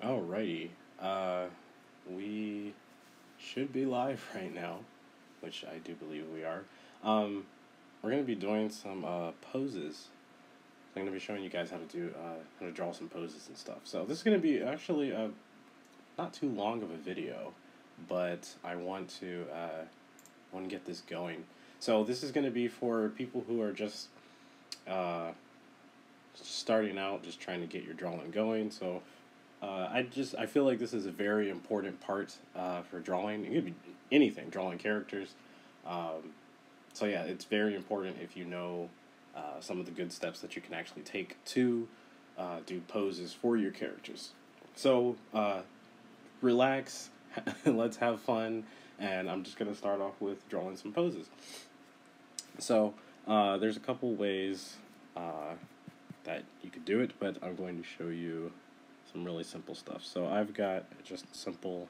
Alrighty, we should be live right now, which I do believe we are. We're gonna be doing some poses. I'm gonna be showing you guys how to draw some poses and stuff. So this is gonna be actually not too long of a video, but I want to get this going. So this is gonna be for people who are just starting out, just trying to get your drawing going. So I feel like this is a very important part for drawing. It could be anything, drawing characters. So yeah, it's very important if you know some of the good steps that you can actually take to do poses for your characters. So relax, let's have fun, and I'm just going to start off with drawing some poses. So there's a couple ways that you could do it, but I'm going to show you some really simple stuff. So I've got just simple,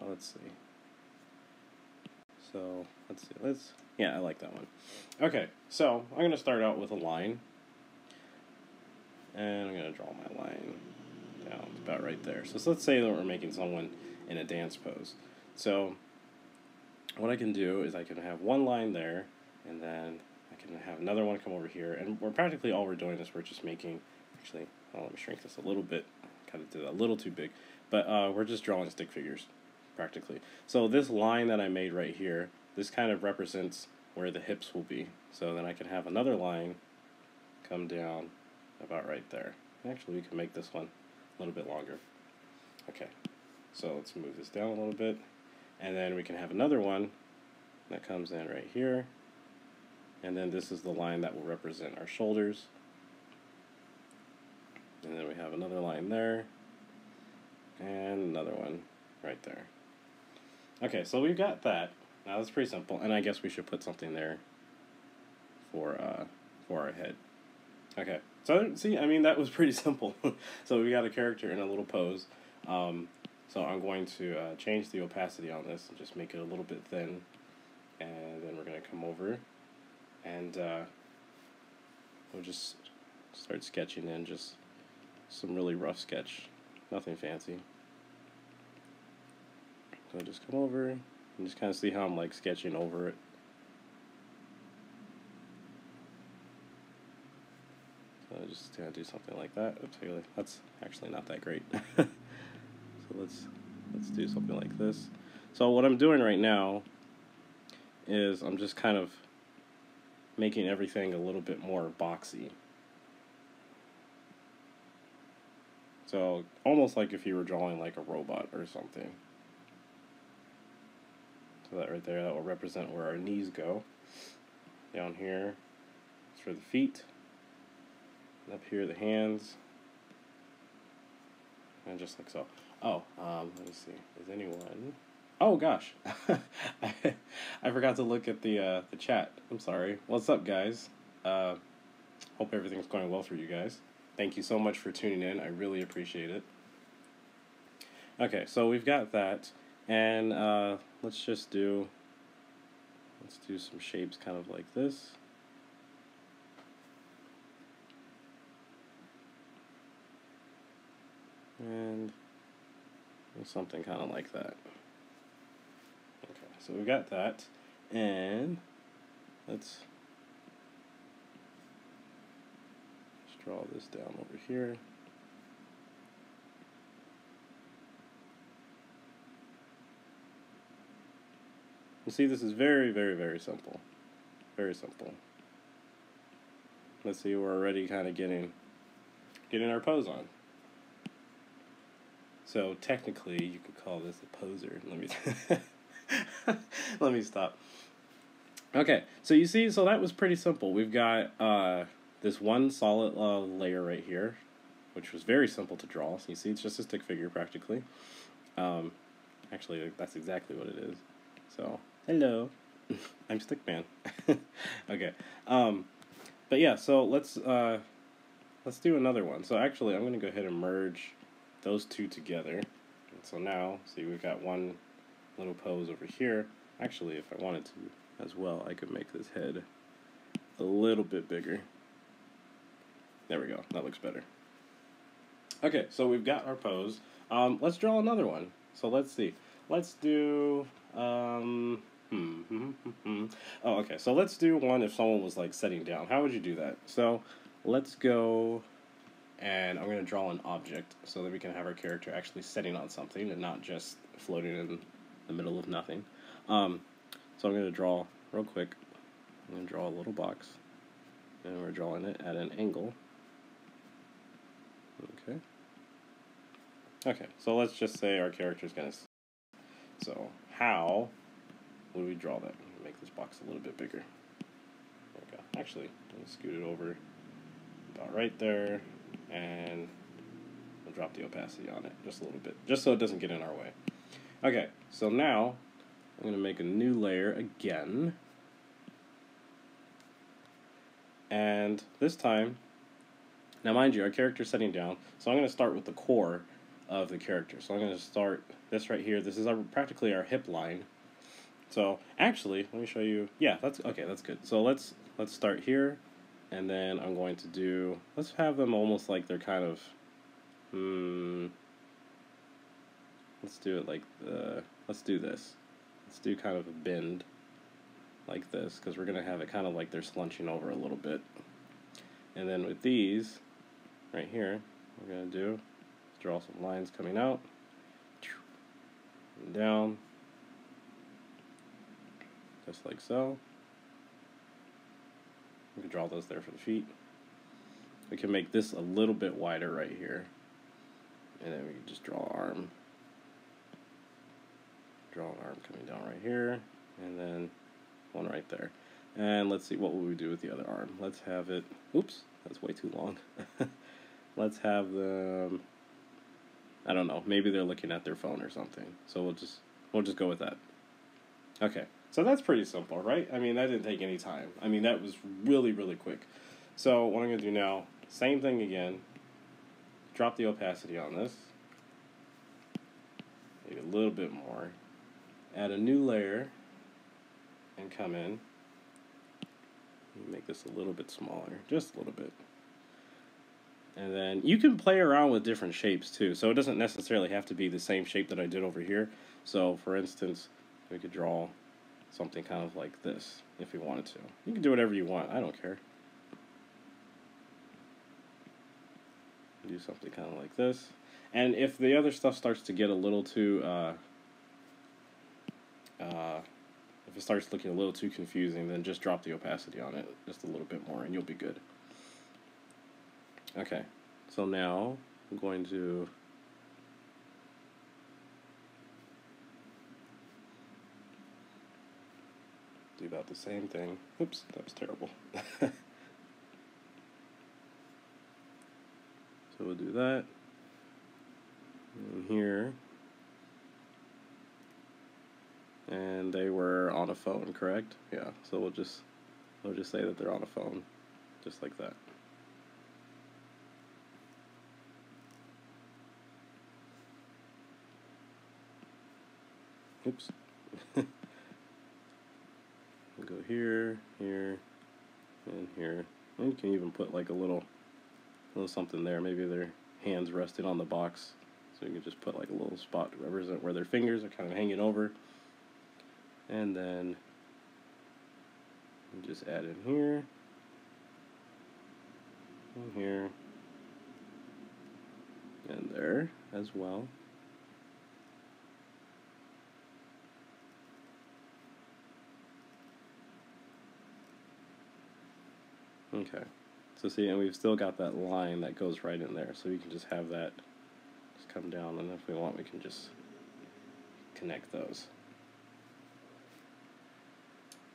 let's see. So yeah, I like that one. Okay, so I'm going to start out with a line, and I'm going to draw my line down about right there. So let's say that we're making someone in a dance pose. So what I can do is I can have one line there, and then I can have another one come over here, and we're practically all we're doing is we're just making, actually, let me shrink this a little bit, kind of did that a little too big, but we're just drawing stick figures, practically. So this line that I made right here, this kind of represents where the hips will be. So then I can have another line come down about right there. Actually, we can make this one a little bit longer. Okay, so let's move this down a little bit, and then we can have another one that comes in right here, and then this is the line that will represent our shoulders, and then we have another line there, and another one right there. Okay, so we've got that. Now that's pretty simple, and I guess we should put something there for our head. Okay, so see, I mean, that was pretty simple. So we got a character in a little pose. So I'm going to change the opacity on this and just make it a little bit thin, and then we're going to come over, and we'll just start sketching in just some really rough sketch, nothing fancy. So just come over and just kind of see how I'm like sketching over it. So just gonna do something like that. Oops, that's actually not that great. So let's do something like this. So what I'm doing right now is I'm just kind of making everything a little bit more boxy. So almost like if you were drawing like a robot or something. So that right there, that will represent where our knees go. Down here, it's for the feet. And up here, the hands. And just like so. Oh, let me see. Is anyone? Oh gosh, I forgot to look at the chat. I'm sorry. What's up, guys? Hope everything's going well for you guys. Thank you so much for tuning in. I really appreciate it. Okay, so we've got that, and let's do some shapes kind of like this. And something kind of like that. Okay, so we got that, and let's draw this down over here. You see, this is very, very, very simple. Very simple. Let's see, we're already kind of getting our pose on. So technically, you could call this a poser. Let me stop. Okay, so you see, so that was pretty simple. We've got this one solid layer right here, which was very simple to draw. So you see, it's just a stick figure practically. Actually, that's exactly what it is. So, hello, I'm Stickman. Okay, but yeah, so let's do another one. So actually, I'm going to go ahead and merge those two together. And so now, see, we've got one little pose over here. Actually, if I wanted to as well, I could make this head a little bit bigger. There we go. That looks better. Okay, so we've got our pose. Let's draw another one. So let's see. Let's do Oh, okay. So let's do one if someone was like sitting down. How would you do that? So let's go, and I'm gonna draw an object so that we can have our character actually sitting on something and not just floating in the middle of nothing. So I'm gonna draw real quick. I'm gonna draw a little box, and we're drawing it at an angle. Okay. Okay, so let's just say our character's gonna. So how would we draw that? Make this box a little bit bigger. There we go. Actually, let me scoot it over about right there, and we'll drop the opacity on it just a little bit, just so it doesn't get in our way. Okay, so now I'm gonna make a new layer again, and this time, now mind you, our character's sitting down, so I'm gonna start with the core of the character. So I'm gonna start this right here. This is practically our hip line. So actually, let me show you. Yeah, that's okay. That's good. So let's start here, and then I'm going to do. Let's have them almost like they're kind of. Let's do it like let's do this. Let's do kind of a bend, like this, because we're gonna have it kind of like they're slunching over a little bit. And then with these, right here, we're gonna do draw some lines coming out, and down. Just like so. We can draw those there for the feet. We can make this a little bit wider right here. And then we can just draw an arm. Draw an arm coming down right here. And then one right there. And let's see, what will we do with the other arm? Let's have it, oops, that's way too long. Let's have them, I don't know, maybe they're looking at their phone or something. So we'll just go with that. Okay. So that's pretty simple, right? I mean, that didn't take any time. I mean, that was really, really quick. So what I'm going to do now, same thing again. Drop the opacity on this. Maybe a little bit more. Add a new layer. And come in. Make this a little bit smaller. Just a little bit. And then you can play around with different shapes too. So it doesn't necessarily have to be the same shape that I did over here. So for instance, we could draw something kind of like this, if you wanted to. You can do whatever you want, I don't care. Do something kind of like this. And if the other stuff starts to get a little too, if it starts looking a little too confusing, then just drop the opacity on it just a little bit more and you'll be good. Okay, so now I'm going to do about the same thing. Oops, that was terrible. So we'll do that. And here. And they were on a phone, correct? Yeah, so we'll just say that they're on a phone. Just like that. Oops. Go here, here, and here. And you can even put like a little something there. Maybe their hands resting on the box. So you can just put like a little spot to represent where their fingers are kind of hanging over. And then you just add in here, and here, and there as well. Okay, so see, and we've still got that line that goes right in there, so you can just have that just come down, and if we want, we can just connect those.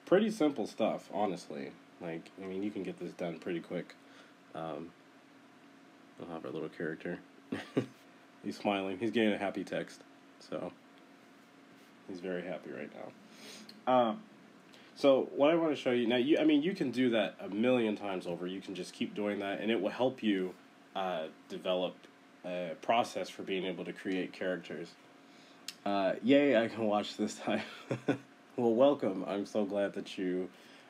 Pretty simple stuff, honestly. Like, I mean, you can get this done pretty quick. We'll have our little character. He's smiling. He's getting a happy text, so he's very happy right now. So what I want to show you now, you can do that a million times over. You can just keep doing that, and it will help you develop a process for being able to create characters. Yay, I can watch this time. Well, welcome. I'm so glad that you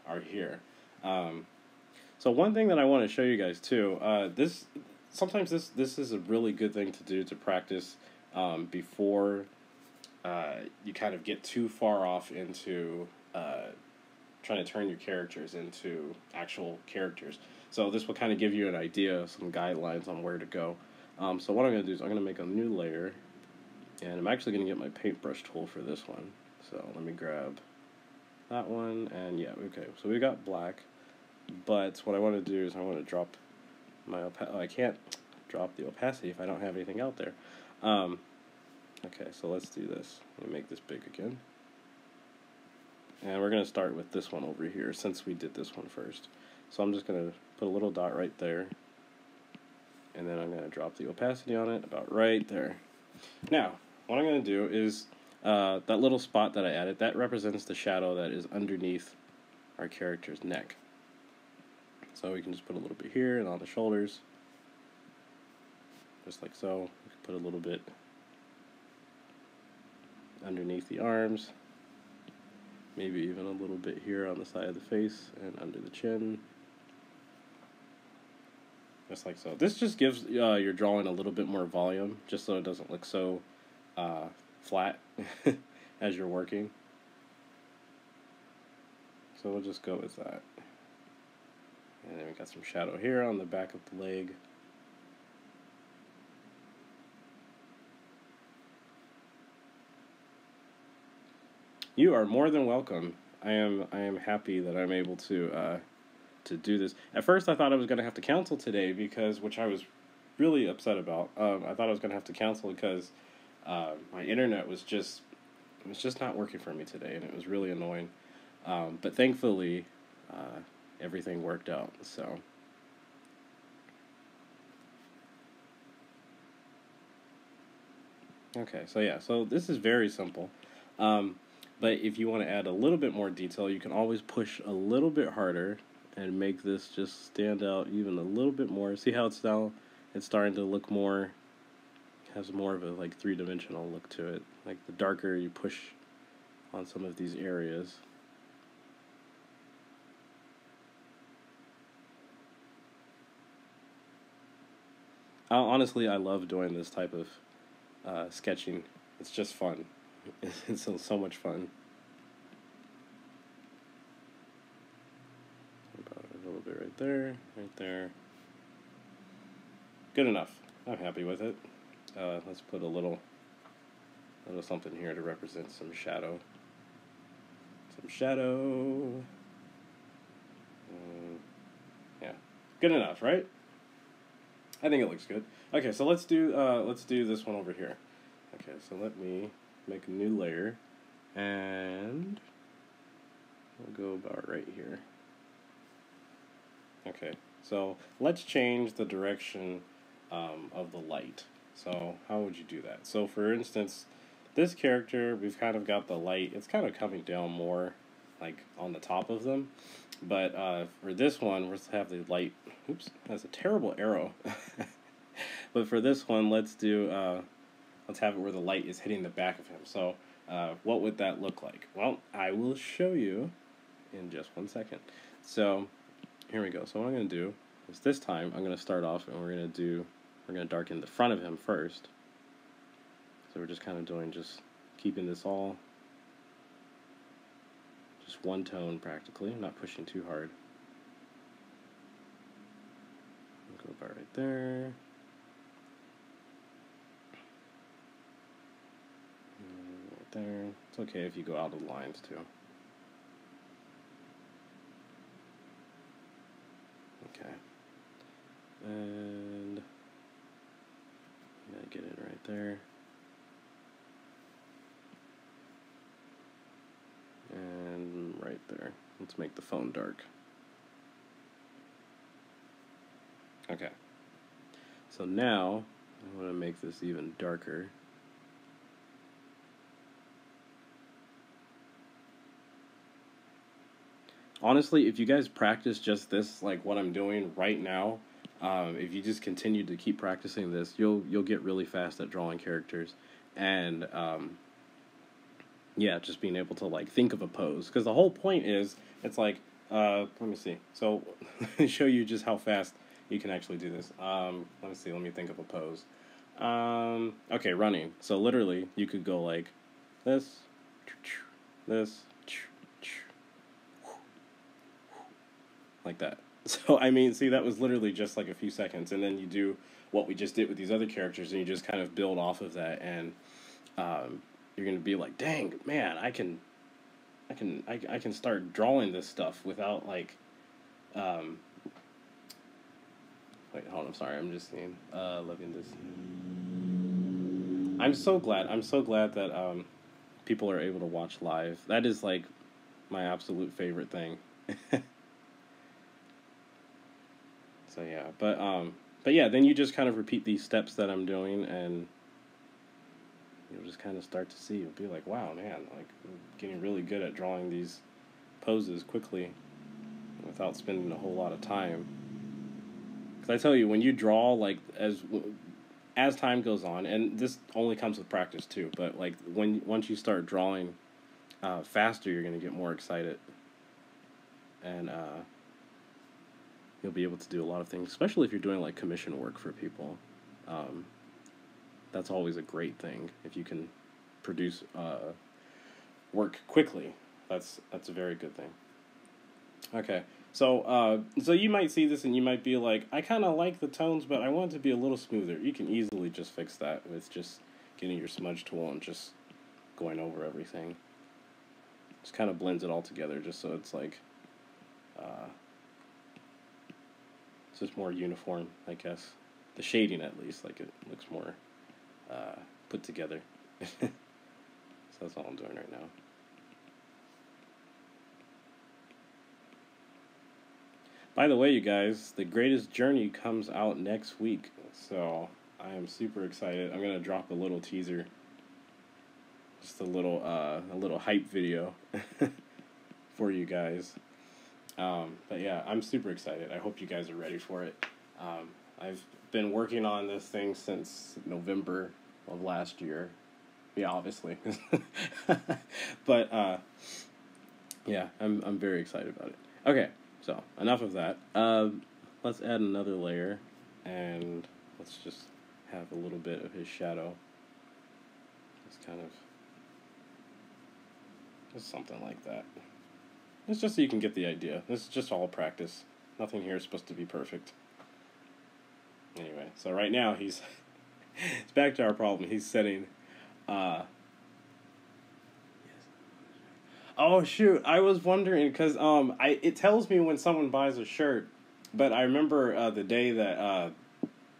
are here. So one thing that I want to show you guys too, sometimes this is a really good thing to do to practice before you kind of get too far off into trying to turn your characters into actual characters. So this will kind of give you an idea, some guidelines on where to go. So what I'm going to do is I'm going to make a new layer, and I'm actually going to get my paintbrush tool for this one. So let me grab that one, and yeah, okay, so we got black, but what I want to do is I want to drop my I can't drop the opacity if I don't have anything out there. Okay, so let's do this. Let me make this big again. And we're going to start with this one over here, since we did this one first. So I'm just going to put a little dot right there, and then I'm going to drop the opacity on it about right there. Now, what I'm going to do is, that little spot that I added, that represents the shadow that is underneath our character's neck. So we can just put a little bit here and on the shoulders, just like so. We can put a little bit underneath the arms, maybe even a little bit here on the side of the face and under the chin, just like so. This just gives your drawing a little bit more volume, just so it doesn't look so flat as you're working. So we'll just go with that. And then we got some shadow here on the back of the leg. You are more than welcome. I am happy that I'm able to do this. At first, I thought I was going to have to cancel today because, which I was really upset about. I thought I was going to have to cancel because my internet was just not working for me today, and it was really annoying. But thankfully, everything worked out. So. Okay, so yeah, so this is very simple. But if you want to add a little bit more detail, you can always push a little bit harder and make this just stand out even a little bit more. See how it's now, it's starting to look more, has more of a like three-dimensional look to it. Like the darker you push on some of these areas. Honestly, I love doing this type of sketching. It's just fun. It's so much fun. About a little bit right there, right there. Good enough. I'm happy with it. Let's put a little something here to represent some shadow. Some shadow. Yeah, good enough, right? I think it looks good. Okay, so let's do this one over here. Okay, so let me make a new layer, and we'll go about right here. Okay, so let's change the direction of the light. So how would you do that? So for instance, this character, we've kind of got the light, it's kind of coming down more like on the top of them. But for this one, we'll have the light, oops, that's a terrible arrow. But for this one, let's have it where the light is hitting the back of him. So what would that look like? Well, I will show you in just 1 second. So here we go. So what I'm going to do is this time I'm going to start off and we're going to darken the front of him first. So we're just kind of doing, just keeping this all just one tone practically, not pushing too hard. Go about right there. Right there. It's okay if you go out of the lines too. Okay. And get it right there. And right there. Let's make the phone dark. Okay. So now I want to make this even darker. Honestly, if you guys practice just this, like what I'm doing right now, if you just continue to keep practicing this, you'll get really fast at drawing characters, and yeah, just being able to like think of a pose, because the whole point is it's like let me see. So let me show you just how fast you can actually do this. Let me see. Let me think of a pose. Okay, running. So literally, you could go like this, this, like that. So, I mean, see, that was literally just like a few seconds. And then you do what we just did with these other characters, and you just kind of build off of that. And you're going to be like, dang, man, I can start drawing this stuff without, like, wait, hold on, I'm sorry, I'm just seeing, loving this. I'm so glad that, people are able to watch live. That is, like, my absolute favorite thing. So yeah, but yeah, then you just kind of repeat these steps that I'm doing, and you'll just kind of start to see. You'll be like, wow, man, like, I'm getting really good at drawing these poses quickly without spending a whole lot of time. Because I tell you, when you draw, like, as time goes on, and this only comes with practice too, but like once you start drawing faster, you're going to get more excited, and you'll be able to do a lot of things, especially if you're doing like commission work for people. That's always a great thing if you can produce work quickly. That's a very good thing. Okay, so you might see this and you might be like, I kind of like the tones, but I want it to be a little smoother. You can easily just fix that with just getting your smudge tool and just going over everything. Just kind of blends it all together, just so it's like, it's just more uniform, I guess. The shading, at least, like, it looks more put together. So that's all I'm doing right now. By the way, you guys, The Greatest Journey comes out next week, so I am super excited. I'm gonna drop a little teaser, just a little hype video for you guys. But yeah, I'm super excited. I hope you guys are ready for it. I've been working on this thing since November of last year. Yeah, obviously. But yeah, I'm very excited about it. Okay. So, enough of that. Let's add another layer, and let's just have a little bit of his shadow. Just kind of, just something like that. It's just so you can get the idea. This is just all practice. Nothing here is supposed to be perfect. Anyway, so right now he's, it's back to our problem. He's setting, oh shoot! I was wondering because it tells me when someone buys a shirt, but I remember the day that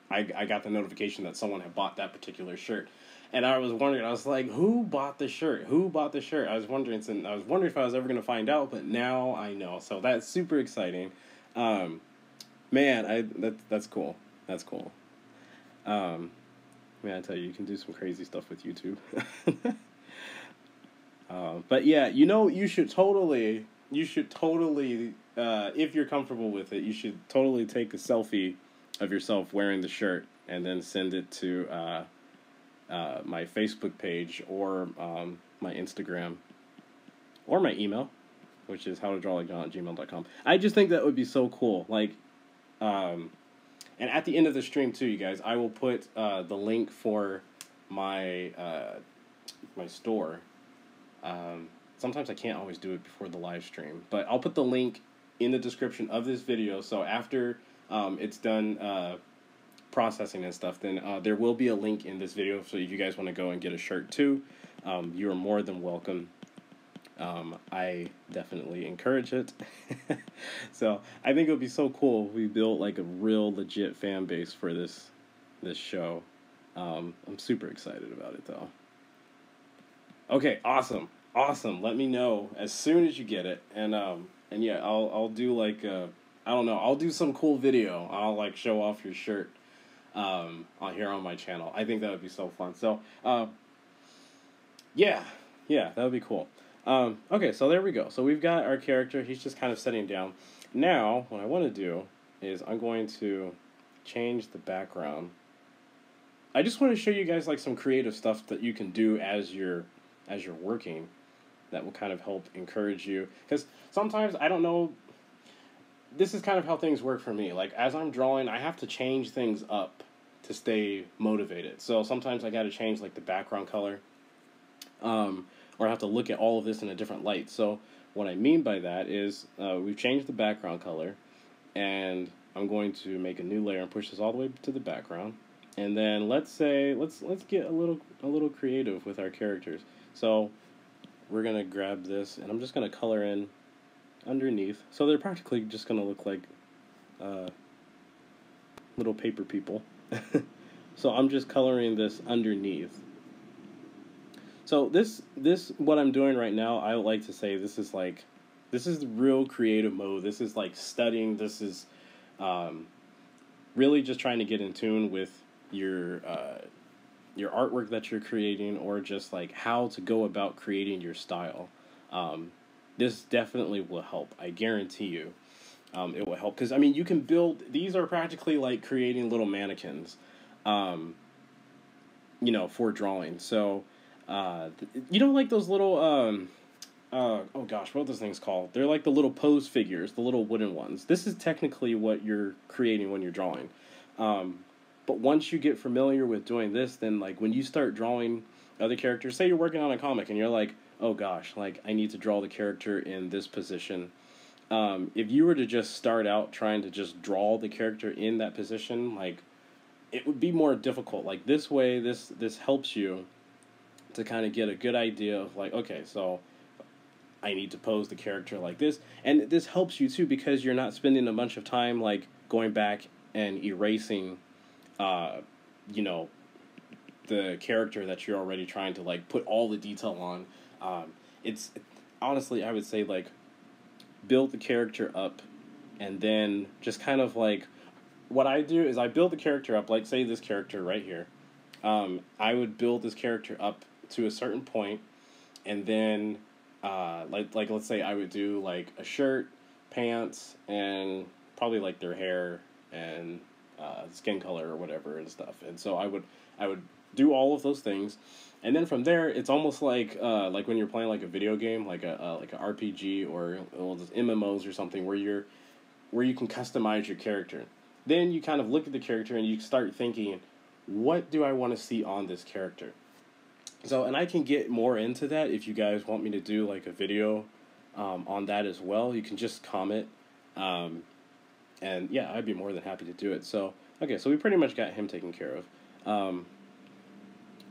I got the notification that someone had bought that particular shirt, and I was wondering. I was like, who bought the shirt? Who bought the shirt? I was wondering if I was ever gonna find out, but now I know. So that's super exciting. Man, that's cool. That's cool. Man, I tell you can do some crazy stuff with YouTube. But yeah, you should totally, if you're comfortable with it, you should totally take a selfie of yourself wearing the shirt and then send it to my Facebook page or my Instagram or my email, which is howtodrawlikejohn@gmail.com. I just think that would be so cool. Like, and at the end of the stream too, you guys, I will put the link for my my store. Sometimes I can't always do it before the live stream, but I'll put the link in the description of this video. So after it's done processing and stuff, then there will be a link in this video. So if you guys want to go and get a shirt too, you are more than welcome. I definitely encourage it. So I think it would be so cool if we built like a real legit fan base for this show. I'm super excited about it though. Okay, awesome. Let me know as soon as you get it, and yeah, I'll do like I don't know, I'll do some cool video. I'll like show off your shirt on here on my channel. I think that would be so fun. So yeah, that would be cool. Okay, so there we go. So we've got our character. He's just kind of sitting down. Now, what I want to do is I'm going to change the background. I just want to show you guys like some creative stuff that you can do as you're working that will kind of help encourage you, because sometimes I don't know, this is kind of how things work for me. Like as I'm drawing, I have to change things up to stay motivated. So sometimes I got to change like the background color, or I have to look at all of this in a different light. So what I mean by that is we've changed the background color, and I'm going to make a new layer and push this all the way to the background. And then let's get a little creative with our characters. So we're gonna grab this, and I'm just gonna color in underneath. So they're practically just gonna look like little paper people. So I'm just coloring this underneath. So this what I'm doing right now, I would like to say this is the real creative mode. This is like studying. This is really just trying to get in tune with your artwork that you're creating, or just like how to go about creating your style. This definitely will help. I guarantee you, it will help, because I mean you can build. These are practically like creating little mannequins, for drawing. So, like those little oh gosh, what are those things called? They're like the little pose figures, the little wooden ones. This is technically what you're creating when you're drawing. But once you get familiar with doing this, then like when you start drawing other characters, say you're working on a comic and you're like, oh gosh, like I need to draw the character in this position. If you were to just start out trying to just draw the character in that position, like it would be more difficult. Like this way, this helps you to kind of get a good idea of like, okay, so I need to pose the character like this. And this helps you too, because you're not spending a bunch of time like going back and erasing the character that you're already trying to like put all the detail on. It's honestly, I would say like build the character up, and then just kind of like what I do is I build the character up, like say this character right here. I would build this character up to a certain point, and then like let's say I would do like a shirt, pants, and probably like their hair and skin color or whatever and stuff. And so I would do all of those things, and then from there it's almost like when you're playing like a video game, like a RPG or just MMOs or something, where you can customize your character. Then you kind of look at the character and you start thinking, what do I want to see on this character? So, and I can get more into that if you guys want me to do like a video on that as well. You can just comment. And yeah, I'd be more than happy to do it. So, okay, so we pretty much got him taken care of.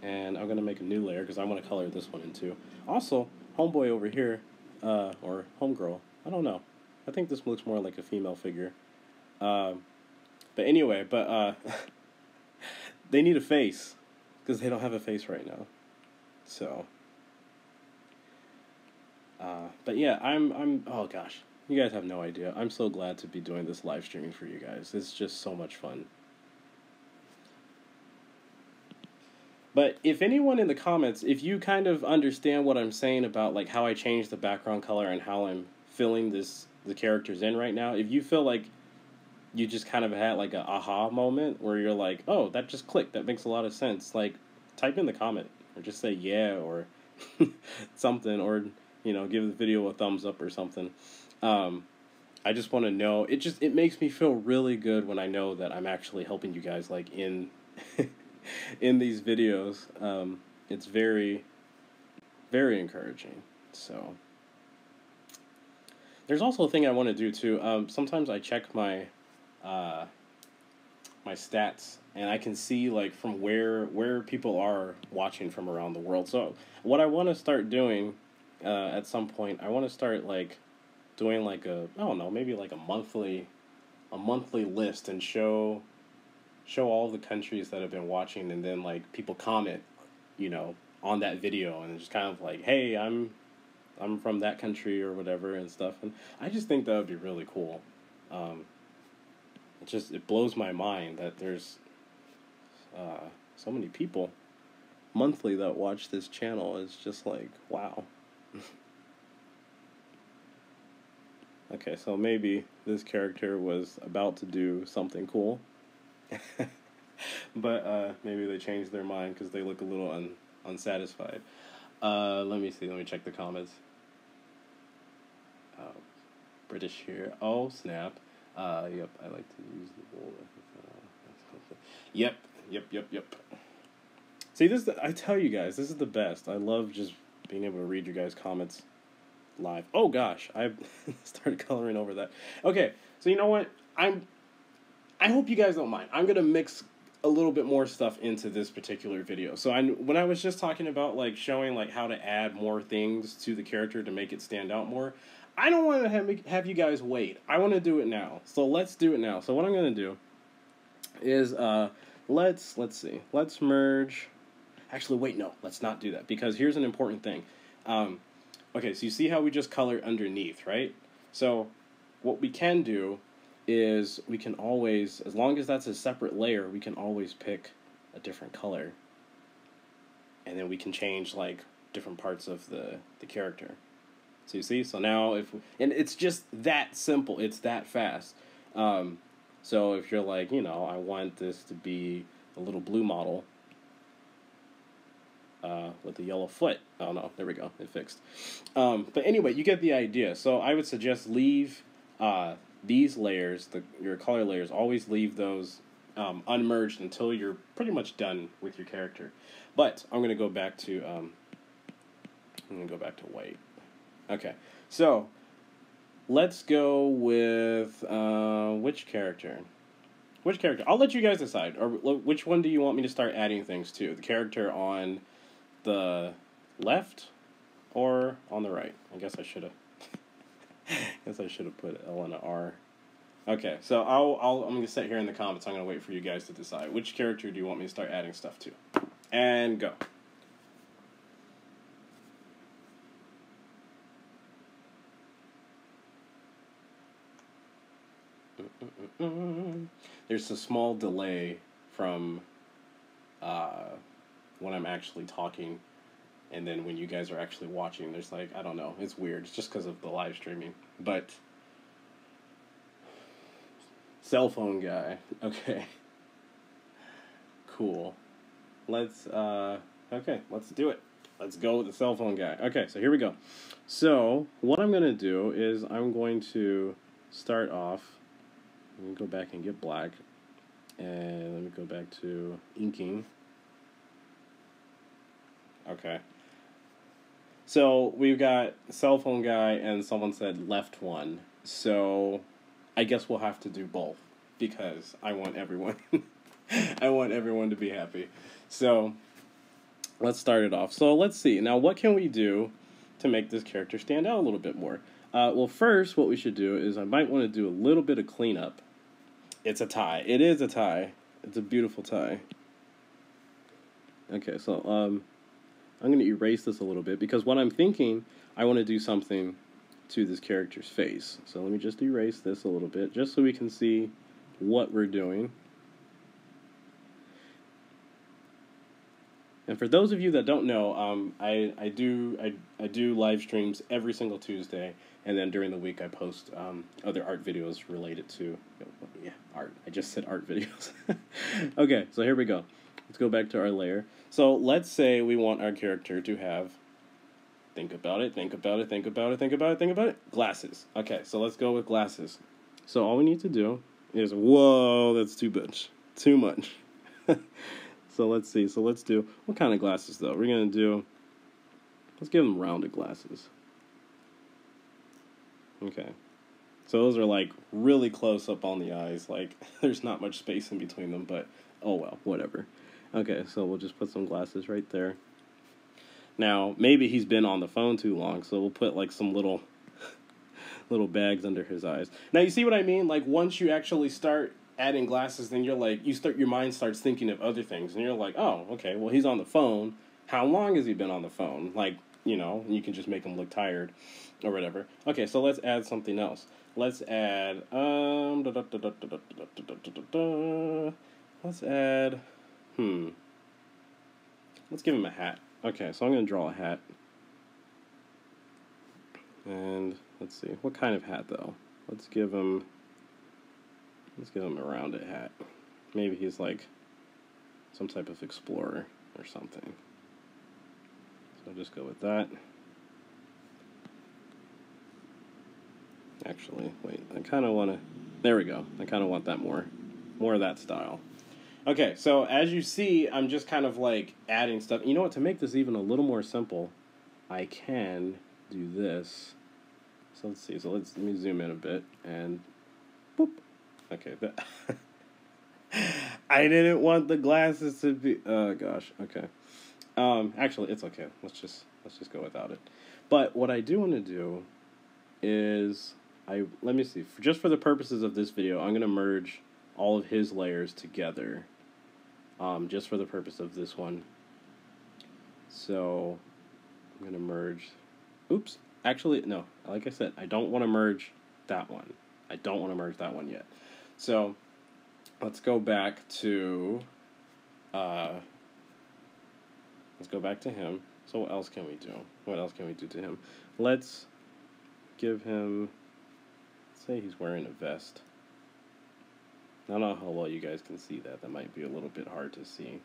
And I'm going to make a new layer because I want to color this one in too. Also, homeboy over here, or homegirl, I don't know. I think this looks more like a female figure. But anyway, they need a face because they don't have a face right now. So, but yeah, I'm, oh gosh, you guys have no idea. I'm so glad to be doing this live streaming for you guys. It's just so much fun. But if anyone in the comments, if you kind of understand what I'm saying about like how I changed the background color and how I'm filling the characters in right now, if you feel like you just kind of had like a aha moment where you're like, oh, that just clicked, that makes a lot of sense, like type in the comment or just say yeah or something, or give the video a thumbs up or something. I just want to know, it makes me feel really good when I know that I'm actually helping you guys like in in these videos. It's very, very encouraging. So there's also a thing I want to do too. Sometimes I check my my stats, and I can see like from where people are watching from around the world. So what I want to start doing at some point, I want to start like doing like I don't know, maybe like a monthly list, and show all the countries that have been watching, and then like people comment on that video, and just kind of like, hey, I'm from that country or whatever and stuff. And I just think that would be really cool. It blows my mind that there's so many people monthly that watch this channel. It's just like, wow. Okay, so maybe this character was about to do something cool. But maybe they changed their mind because they look a little unsatisfied. Let me see. Let me check the comments. British here. Oh, snap. Yep, I like to use the bowl. Yep, Yep. See, I tell you guys, this is the best. I love just being able to read your guys' comments live. Oh gosh, I started coloring over that. Okay, so you know what? I hope you guys don't mind. I'm gonna mix a little bit more stuff into this particular video. So when I was just talking about like showing like how to add more things to the character to make it stand out more, I don't want to have you guys wait. I want to do it now. So let's do it now. So what I'm gonna do is let's see. Let's merge. Actually, wait, no, let's not do that, because here's an important thing. Okay, so you see how we just color underneath, right? So what we can do is we can always, as long as that's a separate layer, we can always pick a different color. And then we can change, like, different parts of the character. So you see? So now, and it's just that simple. It's that fast. So if you're like, you know, I want this to be a little blue model, with a yellow foot. Oh no, there we go, it fixed. But anyway, you get the idea. So I would suggest leave these layers, your color layers, always leave those unmerged until you're pretty much done with your character. But I'm gonna go back to white. Okay, so let's go with which character? Which character? I'll let you guys decide. Or which one do you want me to start adding things to? The character on the left or on the right? I guess I should have put L and a R. Okay, so I'm gonna sit here in the comments. I'm gonna wait for you guys to decide which character do you want me to start adding stuff to. And go. There's a small delay from when I'm actually talking, and then when you guys are actually watching, there's like, I don't know, it's weird. It's just because of the live streaming. But cell phone guy. Okay. Cool. Let's do it. Let's go with the cell phone guy. Okay, so here we go. So what I'm gonna do is I'm going to start off. Let me go back and get black, and let me go back to inking. Okay. So we've got cell phone guy, and someone said left one. So I guess we'll have to do both, because I want everyone I want everyone to be happy. So let's start it off. So let's see. Now, what can we do to make this character stand out a little bit more? Well, first, what we should do is I might want to do a little bit of cleanup. It's a tie. It is a tie. It's a beautiful tie. Okay, so I'm going to erase this a little bit, because what I'm thinking, I want to do something to this character's face. So let me just erase this a little bit, just so we can see what we're doing. And for those of you that don't know, I do live streams every single Tuesday, and then during the week I post other art videos related to art. I just said art videos. Okay, so here we go. Let's go back to our layer. So let's say we want our character to have, think about it, glasses. Okay, so let's go with glasses. So all we need to do is, whoa, that's too much. So let's see. So let's do, what kind of glasses though? We're going to do, let's give them rounded glasses. Okay. So those are like really close up on the eyes. Like there's not much space in between them, but oh well, whatever. Okay, so we'll just put some glasses right there. Now, maybe he's been on the phone too long, so we'll put like some little bags under his eyes. Now, you see what I mean? Like once you actually start adding glasses, then you're like, your mind starts thinking of other things, and you're like, oh, okay, well, he's on the phone. How long has he been on the phone? Like, you know, you can just make him look tired or whatever. Okay, so let's add something else. Let's add, let's give him a hat. Okay, so I'm going to draw a hat. And let's see, what kind of hat though? Let's give him a rounded hat. Maybe he's like some type of explorer or something. So I'll just go with that. Actually, wait, I kind of want to, there we go. I kind of want that more of that style. Okay, so as you see, I'm just kind of like adding stuff. You know what? To make this even a little more simple, I can do this. So let's see. So let me zoom in a bit and boop. Okay, I didn't want the glasses to be. Oh gosh. Okay. Actually, it's okay. Let's just go without it. But what I do want to do is let me see. Just for the purposes of this video, I'm gonna merge all of his layers together. Just for the purpose of this one. So I'm gonna merge. Oops. Actually, no. Like I said, I don't want to merge that one. I don't want to merge that one yet. So let's go back to. Let's go back to him. So what else can we do? What else can we do to him? Let's give him. Say he's wearing a vest. I don't know how well you guys can see that. That might be a little bit hard to see.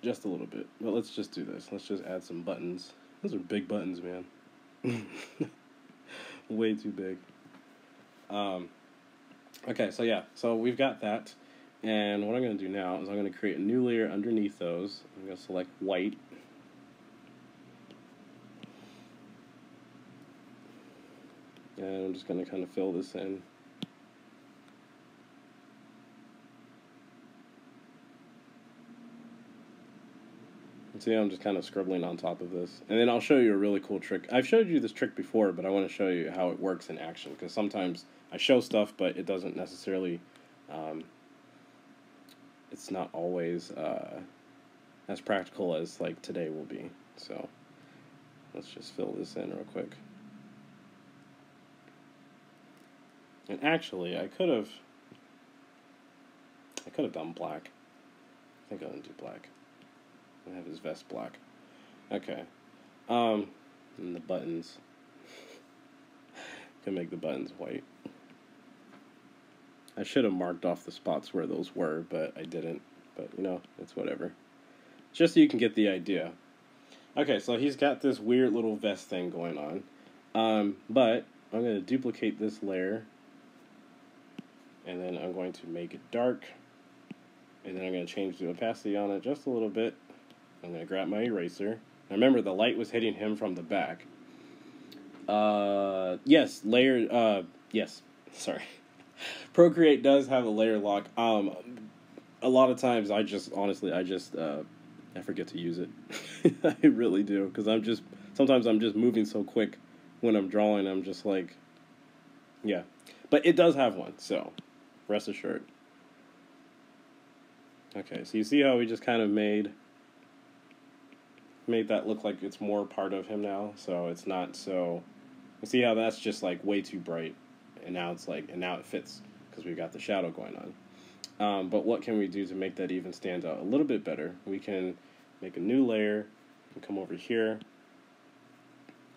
Just a little bit. But let's just do this. Let's just add some buttons. Those are big buttons, man. Way too big. Okay, so yeah. So we've got that. And what I'm going to do now is I'm going to create a new layer underneath those. I'm going to select white. And I'm just going to kind of fill this in. See, I'm just kind of scribbling on top of this. And then I'll show you a really cool trick. I've showed you this trick before, but I want to show you how it works in action. Because sometimes I show stuff, but it doesn't necessarily... it's not always as practical as, like, today will be. So, let's just fill this in real quick. And actually, I could have done black. I think I'm going to do black. I have his vest black. Okay. And the buttons. Can make the buttons white. I should have marked off the spots where those were, but I didn't. But, you know, it's whatever. Just so you can get the idea. Okay, so he's got this weird little vest thing going on. But I'm going to duplicate this layer. And then I'm going to make it dark. And then I'm going to change the opacity on it just a little bit. I'm going to grab my eraser. Now remember, the light was hitting him from the back. Yes, yes, sorry. Procreate does have a layer lock. A lot of times I forget to use it. I really do, because sometimes I'm just moving so quick when I'm drawing. I'm just like, yeah. But it does have one, so rest assured. Okay, so you see how we just kind of made that look like it's more part of him now, so it's not so... You see how that's just like way too bright, and now it fits because we've got the shadow going on. But what can we do to make that even stand out a little bit better? We can make a new layer and come over here,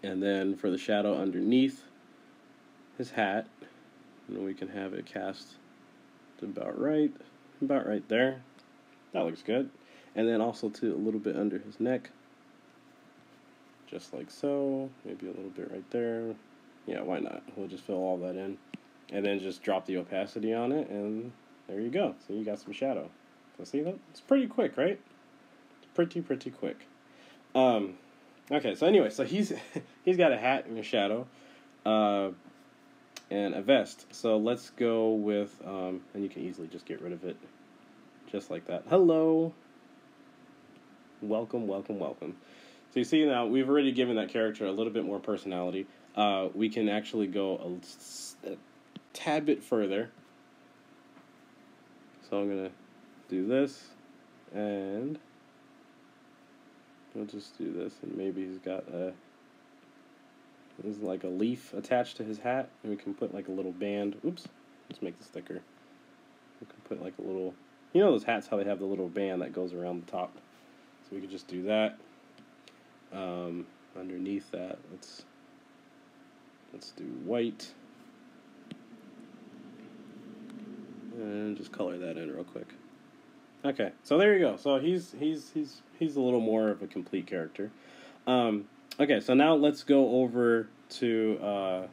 and then for the shadow underneath his hat, and then we can have it cast to about right there. That looks good. And then also to a little bit under his neck. Just like so. Maybe a little bit right there. Yeah, why not? We'll just fill all that in. And then just drop the opacity on it, and there you go. So you got some shadow. So see that? It's pretty quick, right? Pretty quick. Okay, so anyway, so he's got a hat and a shadow. And a vest. So let's go with, and you can easily just get rid of it. Just like that. Hello! Welcome. So you see now, we've already given that character a little bit more personality. We can actually go a tad bit further. So I'm going to do this, and we'll just do this, and maybe he's got there's like a leaf attached to his hat, and we can put like a little band. Oops, let's make this thicker. We can put like a little, you know those hats, how they have the little band that goes around the top. So we could just do that. Underneath that, let's do white, and just color that in real quick. Okay, so there you go. So he's a little more of a complete character. Okay, so now let's go over to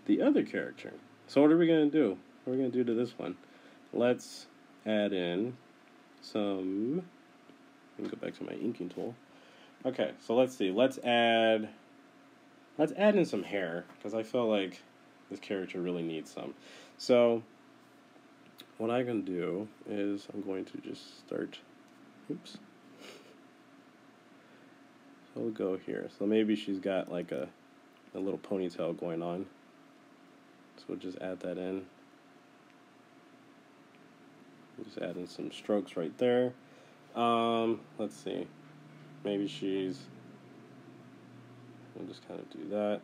the other character. So what are we going to do? What are we going to do to this one? let's add in some, let me go back to my inking tool. Okay, so let's see, let's add in some hair, because I feel like this character really needs some. So what I'm going to do is I'm going to just start, oops. So we'll go here. So maybe she's got like a little ponytail going on. So we'll just add that in. We'll just add in some strokes right there. Let's see. Maybe we'll just kind of do that.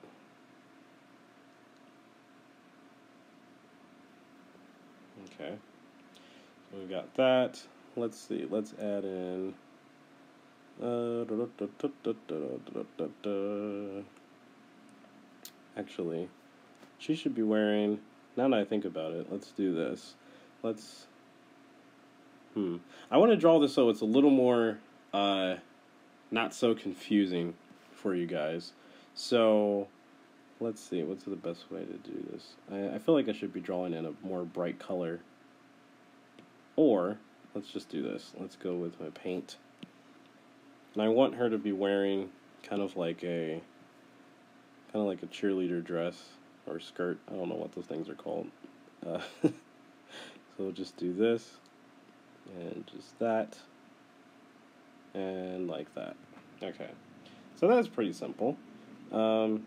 Okay. So we've got that. Let's see. Let's add in. Actually, she should be wearing. Now that I think about it, let's do this. Let's. I want to draw this so it's a little more not so confusing for you guys. So let's see. What's the best way to do this? I feel like I should be drawing in a more bright color. Or let's just do this. Let's go with my paint. And I want her to be wearing kind of like a cheerleader dress or skirt. I don't know what those things are called. So we'll just do this and just that and like that. Okay, so that's pretty simple. And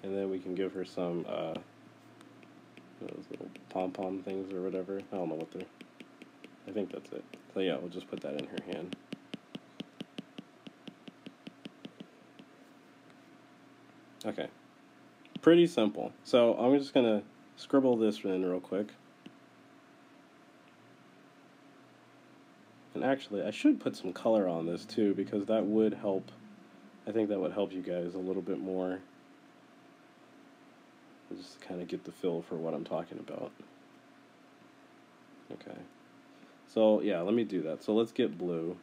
then we can give her some those little pom-pom things or whatever. I don't know what they're. I think that's it. So yeah, we'll just put that in her hand. Okay, pretty simple. So I'm just going to scribble this in real quick. And actually, I should put some color on this too, because that would help. I think that would help you guys a little bit more. Just kind of get the feel for what I'm talking about. Okay. So yeah, let me do that. So let's get blue.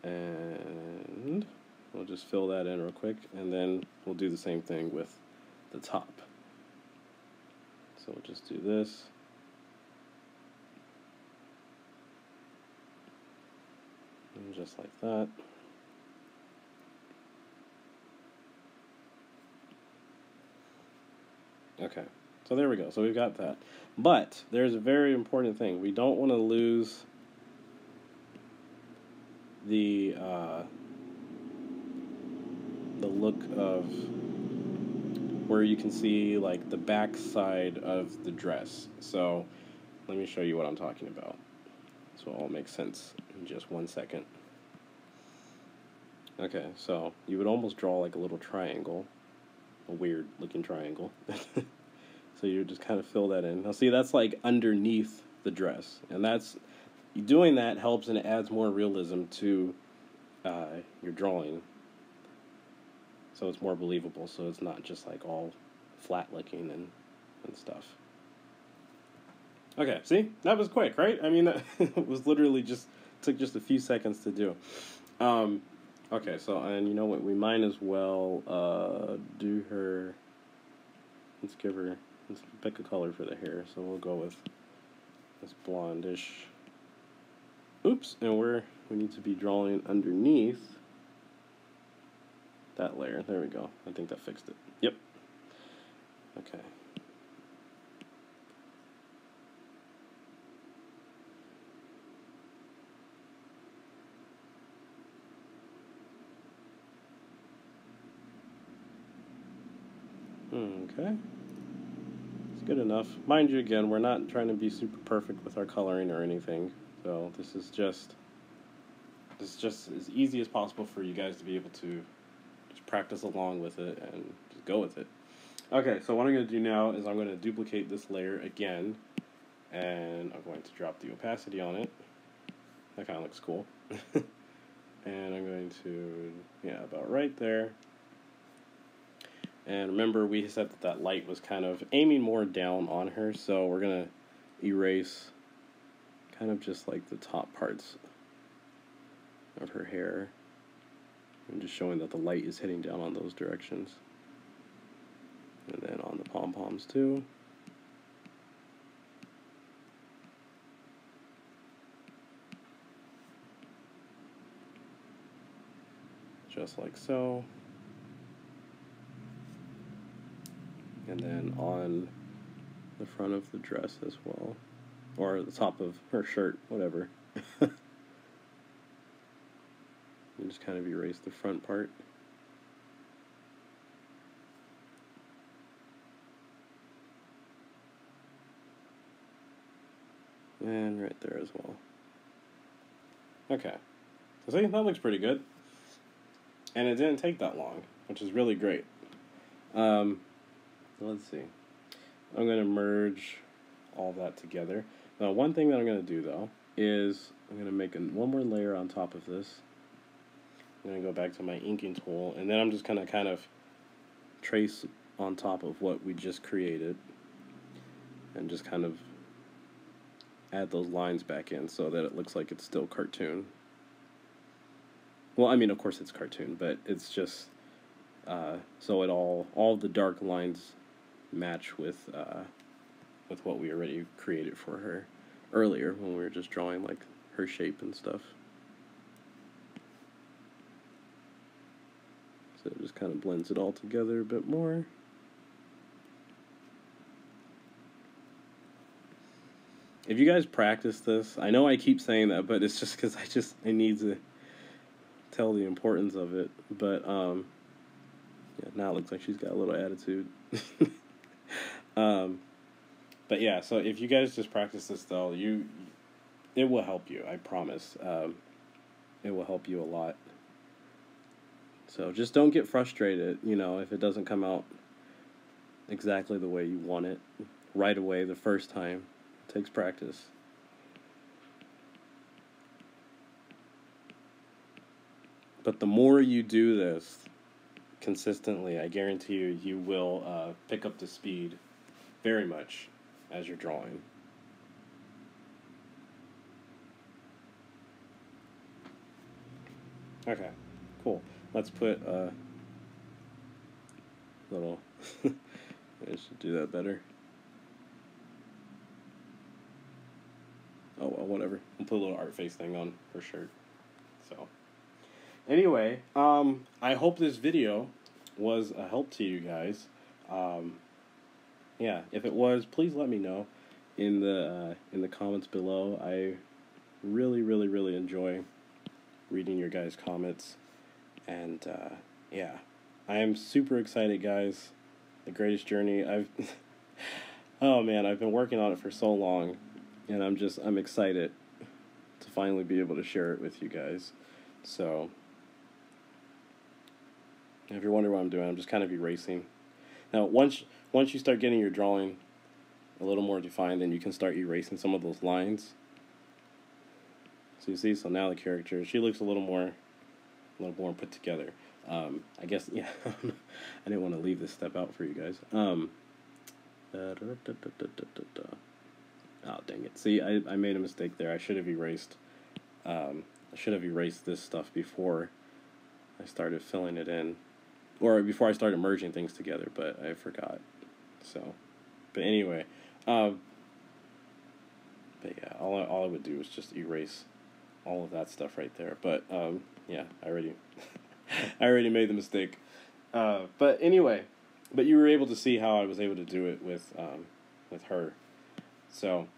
And we'll just fill that in real quick, and then we'll do the same thing with the top. So we'll just do this. And just like that. Okay, so there we go. So we've got that. But there's a very important thing. We don't want to lose the look of where you can see like the back side of the dress. So let me show you what I'm talking about, so it all makes sense in just 1 second. Okay, so you would almost draw like a little triangle, a weird looking triangle. So you just kind of fill that in. Now see, that's like underneath the dress, and that's doing that helps, and it adds more realism to your drawing. So it's more believable, so it's not just like all flat looking and stuff. Okay, see? That was quick, right? I mean, that was literally took just a few seconds to do. Okay, so, and you know what, we might as well do her, let's pick a color for the hair, so we'll go with this blondish. Oops, and we need to be drawing underneath that layer. There we go. I think that fixed it. Yep. Okay. Okay. It's good enough. Mind you, again, we're not trying to be super perfect with our coloring or anything. So this is just as easy as possible for you guys to be able to just practice along with it and just go with it. Okay, so what I'm going to do now is I'm going to duplicate this layer again, and I'm going to drop the opacity on it. That kind of looks cool. And I'm going to, yeah, about right there. And remember, we said that light was kind of aiming more down on her, so we're going to erase kind of just like the top parts of her hair. I'm just showing that the light is hitting down on those directions. And then on the pom-poms too. just like so. And then on the front of the dress as well, or the top of her shirt, whatever. You just kind of erase the front part. And right there as well. Okay. So see, that looks pretty good. And it didn't take that long, which is really great. Let's see. I'm going to merge all that together. Now, one thing that I'm going to do, though, is I'm going to make one more layer on top of this. I'm going to go back to my inking tool, and then I'm just going to kind of trace on top of what we just created and just kind of add those lines back in so that it looks like it's still cartoon. Well, I mean, of course it's cartoon, but it's just so it all the dark lines match with what we already created for her earlier when we were just drawing like her shape and stuff. So it just kind of blends it all together a bit more. If you guys practice this, I know I keep saying that, but it's just because I need to tell the importance of it. But yeah, now it looks like she's got a little attitude. But yeah, so if you guys just practice this though, it will help you. I promise. It will help you a lot. So just don't get frustrated, if it doesn't come out exactly the way you want it right away the first time. It takes practice. But the more you do this consistently, I guarantee you will pick up the speed very much as you're drawing. Okay, cool. Let's put a little... I should do that better. Oh, well, whatever. We'll put a little art face thing on her shirt. So, anyway, I hope this video was a help to you guys. Yeah, if it was, please let me know in the comments below. I really, really, really enjoy reading your guys' comments. And, yeah, I am super excited, guys. The greatest journey. Oh man, I've been working on it for so long, and I'm excited to finally be able to share it with you guys. So, if you're wondering what I'm doing, I'm just kind of erasing. Now, once you start getting your drawing a little more defined, then you can start erasing some of those lines. So you see, so now the character, she looks a little more put together. I guess, yeah, I didn't want to leave this step out for you guys. Oh, dang it. See, I made a mistake there. I should have erased this stuff before I started filling it in, or before I started merging things together, but I forgot. So, but anyway, but yeah, all I would do is just erase all of that stuff right there. But yeah, I already made the mistake. But anyway, but you were able to see how I was able to do it with her. So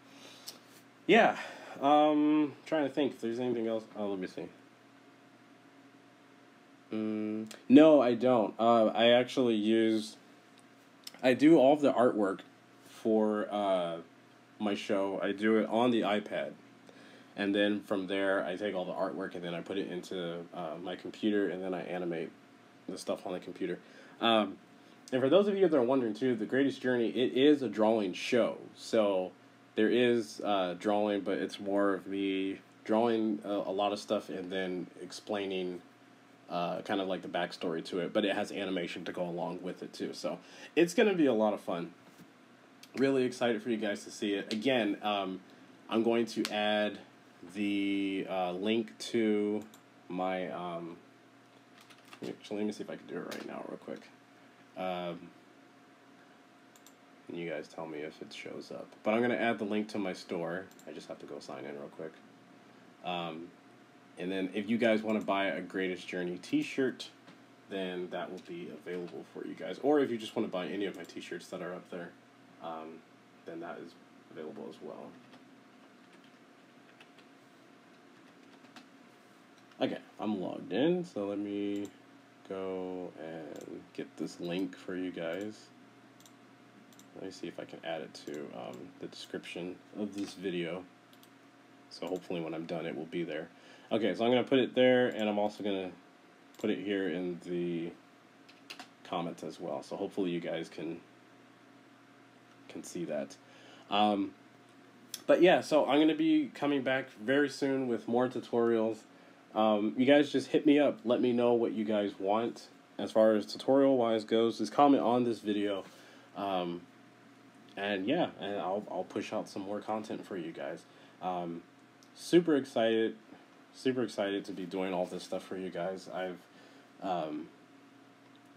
yeah, trying to think if there's anything else. Oh, let me see. No, I don't. I actually I do all of the artwork for my show. I do it on the iPad. And then from there, I take all the artwork and then I put it into my computer, and then I animate the stuff on the computer. And for those of you that are wondering too, The Greatest Journey, it is a drawing show. So there is drawing, but it's more of me drawing a lot of stuff and then explaining kind of like the backstory to it. But it has animation to go along with it too. So it's going to be a lot of fun. Really excited for you guys to see it. Again, I'm going to add the link to my actually, let me see if I can do it right now real quick, and you guys tell me if it shows up. But I'm going to add the link to my store. I just have to go sign in real quick. And then if you guys want to buy a Greatest Journey t-shirt, then that will be available for you guys. Or if you just want to buy any of my t-shirts that are up there, then that is available as well. Okay, I'm logged in, so let me go and get this link for you guys. Let me see if I can add it to the description of this video. So hopefully when I'm done, it will be there. Okay, so I'm going to put it there, and I'm also going to put it here in the comments as well. So hopefully you guys can see that. But yeah, so I'm going to be coming back very soon with more tutorials. You guys just hit me up. Let me know what you guys want as far as tutorial-wise goes. Just comment on this video. And yeah, and I'll push out some more content for you guys. Super excited to be doing all this stuff for you guys. I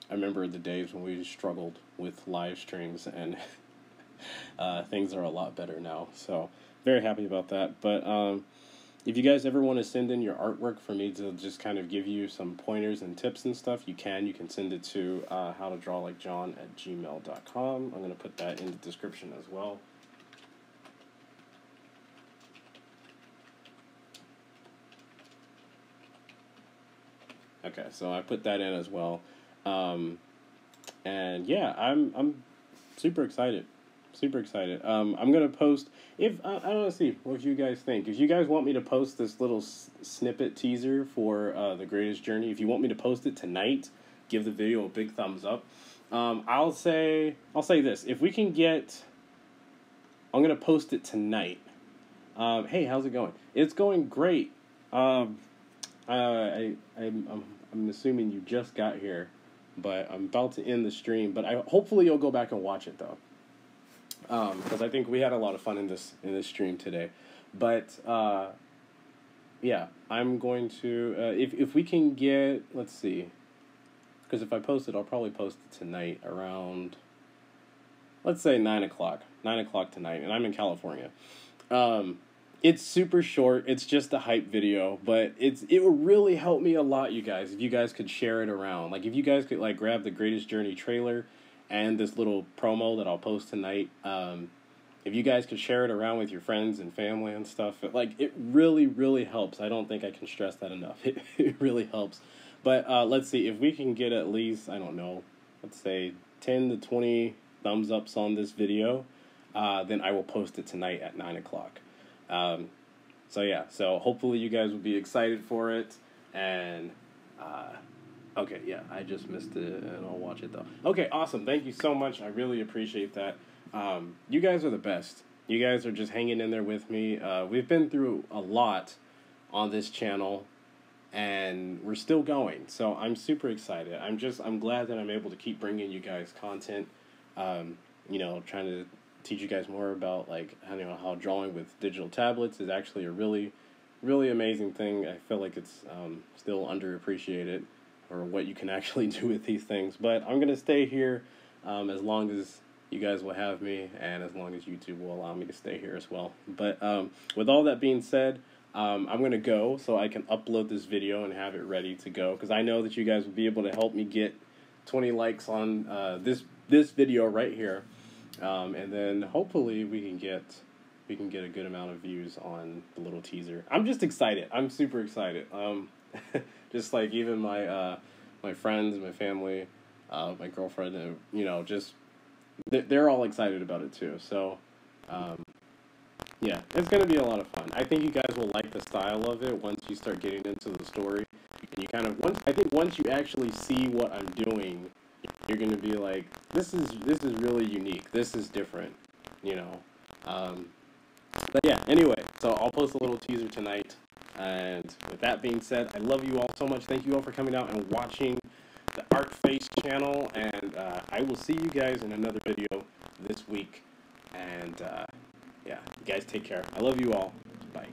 remember the days when we struggled with live streams, and things are a lot better now. So very happy about that. But if you guys ever want to send in your artwork for me to just kind of give you some pointers and tips and stuff, you can send it to howtodrawlikejohn@gmail.com. I'm going to put that in the description as well. Okay, so I put that in as well. And yeah, I'm super excited. Super excited. I'm gonna post, if I don't know, see what you guys think. If you guys want me to post this little snippet teaser for the Greatest Journey, if you want me to post it tonight, give the video a big thumbs up. I'll say this: if we can get, I'm gonna post it tonight. Hey, how's it going? It's going great. I'm assuming you just got here, but I'm about to end the stream. But hopefully you'll go back and watch it though. Because I think we had a lot of fun in this stream today. But yeah, I'm going to if we can get, let's see, because if I post it, I'll probably post it tonight around, let's say 9 o'clock tonight, and I'm in California. It's super short. It's just a hype video, but it would really help me a lot, you guys, if you guys could share it around. Like if you guys could like grab the Greatest Journey trailer and this little promo that I'll post tonight, if you guys could share it around with your friends and family and stuff, it really, really helps. I don't think I can stress that enough. It really helps. But let's see, if we can get at least, I don't know, let's say 10 to 20 thumbs ups on this video, then I will post it tonight at 9 o'clock. So yeah, so hopefully you guys will be excited for it, and okay, yeah, I just missed it, and I'll watch it, though. Okay, awesome. Thank you so much. I really appreciate that. You guys are the best. You guys are just hanging in there with me. We've been through a lot on this channel, and we're still going. So I'm super excited. I'm glad that I'm able to keep bringing you guys content, you know, trying to teach you guys more about, like, how drawing with digital tablets is actually a really, really amazing thing. I feel like it's still underappreciated, or what you can actually do with these things. But I'm going to stay here as long as you guys will have me, and as long as YouTube will allow me to stay here as well. But with all that being said, I'm going to go so I can upload this video and have it ready to go, because I know that you guys will be able to help me get 20 likes on this video right here. And then hopefully we can get a good amount of views on the little teaser. I'm just excited. I'm super excited. Just like even my friends, my family, my girlfriend, and just they're all excited about it too. So yeah, it's gonna be a lot of fun. I think you guys will like the style of it once you start getting into the story, and you once you actually see what I'm doing, you're gonna be like, this is really unique. This is different, But yeah, anyway, so I'll post a little teaser tonight. And with that being said, I love you all so much. Thank you all for coming out and watching the Art Face channel. And I will see you guys in another video this week. And yeah, you guys take care. I love you all. Bye.